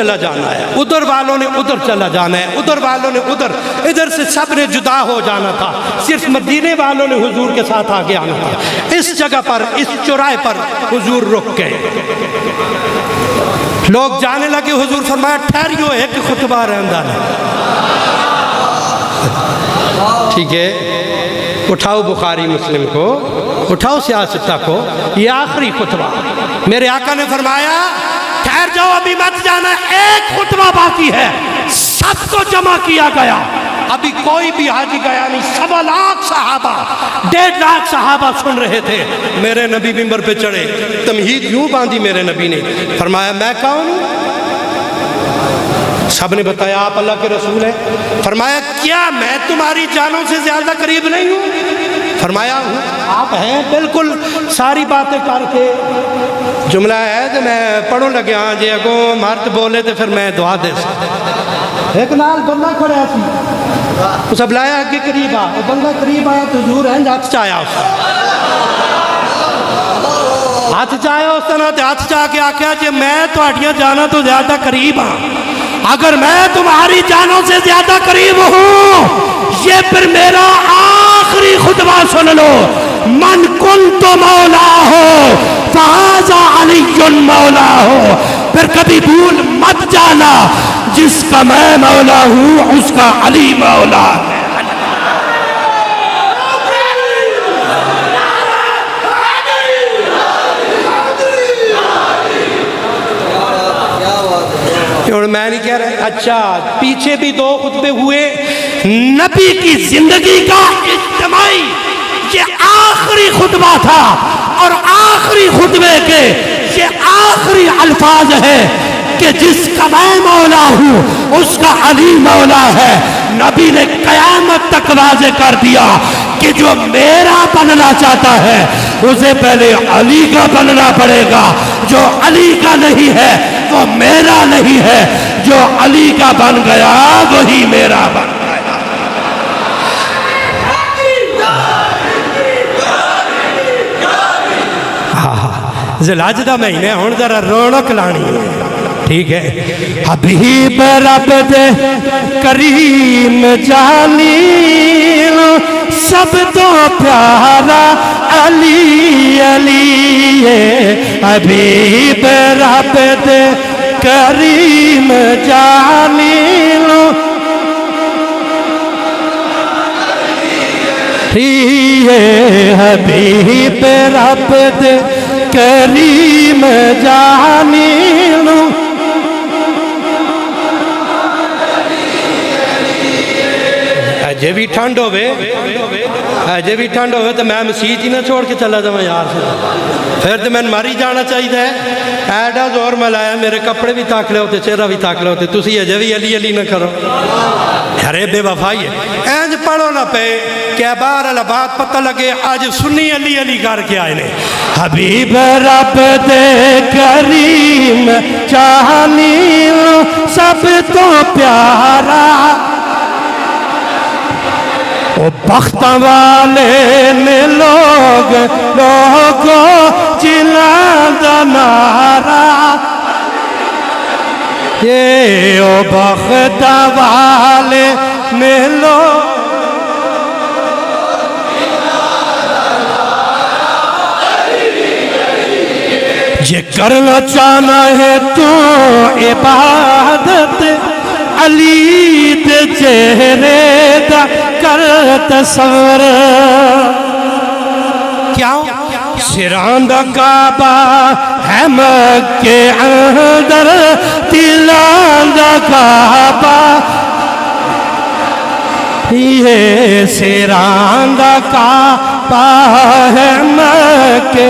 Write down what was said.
چلا جانا ہے، ادھر والوں نے ادھر چلا جانا ہے، ادھر والوں نے ادھر، ادھر سے سب نے جدا ہو جانا تھا، صرف مدینے والوں نے حضور کے ساتھ آگے آنا تھا۔ اس جگہ پر، اس چوراہے پر حضور رک گئے، لوگ جانے لگے، حضور فرمایا ٹھہریو ایک خطبہ رہندا ہے، ٹھیک ہے، اٹھاؤ بخاری مسلم کو، اٹھاؤ سیاستہ کو، یہ آخری خطبہ۔ میرے آقا نے فرمایا ٹھہر جاؤ، ابھی مت جانا، ایک خطبہ باقی ہے، سب کو جمع کیا گیا، ابھی کوئی بھی حاجی گیا نہیں، 1.25 لاکھ صحابہ، 1.5 لاکھ صحابہ سن رہے تھے۔ میرے نبی منبر پہ چڑھے، تمہید یوں باندھی میرے نبی نے، فرمایا میں کون ہوں؟ سب نے بتایا آپ اللہ کے رسول ہیں۔ فرمایا کیا میں تمہاری جانوں سے زیادہ قریب نہیں ہوں؟ فرمایا ہوں، آپ ہیں بالکل، ساری باتیں کر کے جملہ ہے جو میں پڑھوں لگے، ہاں جی اگوں مرد بولے تو پھر میں دعا دے سکتا۔ ایک نال بندہ کھڑا سی، اس بلایا اگے قریب آ، بندہ قریب آیا تو حضور ہیں ہاتھ چایا اس ہاتھ چایا اس طرح ہاتھ چاہ کے آکھیا جی میں تہاڈیاں جانا تو زیادہ قریب ہاں، اگر میں تمہاری جانوں سے زیادہ قریب ہوں، یہ پھر میرا آخری خطبہ سن لو، من کنت مولا ہو فہذا علی مولا ہو، پھر کبھی بھول مت جانا، جس کا میں مولا ہوں اس کا علی مولا ہے۔ اور میں نہیں کہہ رہا، اچھا پیچھے بھی 2 خطبے ہوئے، نبی کی زندگی کا اجتماعی یہ آخری خطبہ تھا، اور آخری خطبے کے یہ آخری الفاظ ہے کہ جس کا میں مولا ہوں اس کا علی مولا ہے۔ نبی نے قیامت تک واضح کر دیا کہ جو میرا بننا چاہتا ہے اسے پہلے علی کا بننا پڑے گا، جو علی کا نہیں ہے وہ میرا نہیں ہے، جو علی کا بن گیا وہی میرا بن گیا۔ ذوالحج دا مہینے ہن ذرا رونق لانی ہے، ٹھیک ہے۔ حبیب رب دے کریم جانی سب تو پیارا علی علی ہے، حبیب رب دے کریم جانی حبیب رب دے کریم جانی جے بھی ٹھنڈ ہوئے تو میں مسیت ہی نہ چھوڑ کے چلا جاؤں یار سے، پھر تو میں ماری جانا چاہیے۔ ایڈا زور ملایا، میرے کپڑے بھی تاک لے ہوتے، چہرہ بھی تاک لے ہوتے، تسی اجے بھی علی علی نہ کرو، ارے بے وفائی ہے۔ اینج پڑھو نہ پہ کہ بار اللہ بات پتہ لگے آج سنی علی علی کر کے آئے نے۔ حبیب رب دے کریم چاہنی سب تو پیارا، او بخت والے نے لوگوں چلاندہ نارا، یہ او بخت والے نے لوگ یہ کرنا چاہنا ہے تو عبادت، علی دے چہرے دا کر تصور، کیوں؟ سران دا کعبہ ہے مکے اندر، دلان دا کعبہ یہ سران دا کعبہ ہے مکے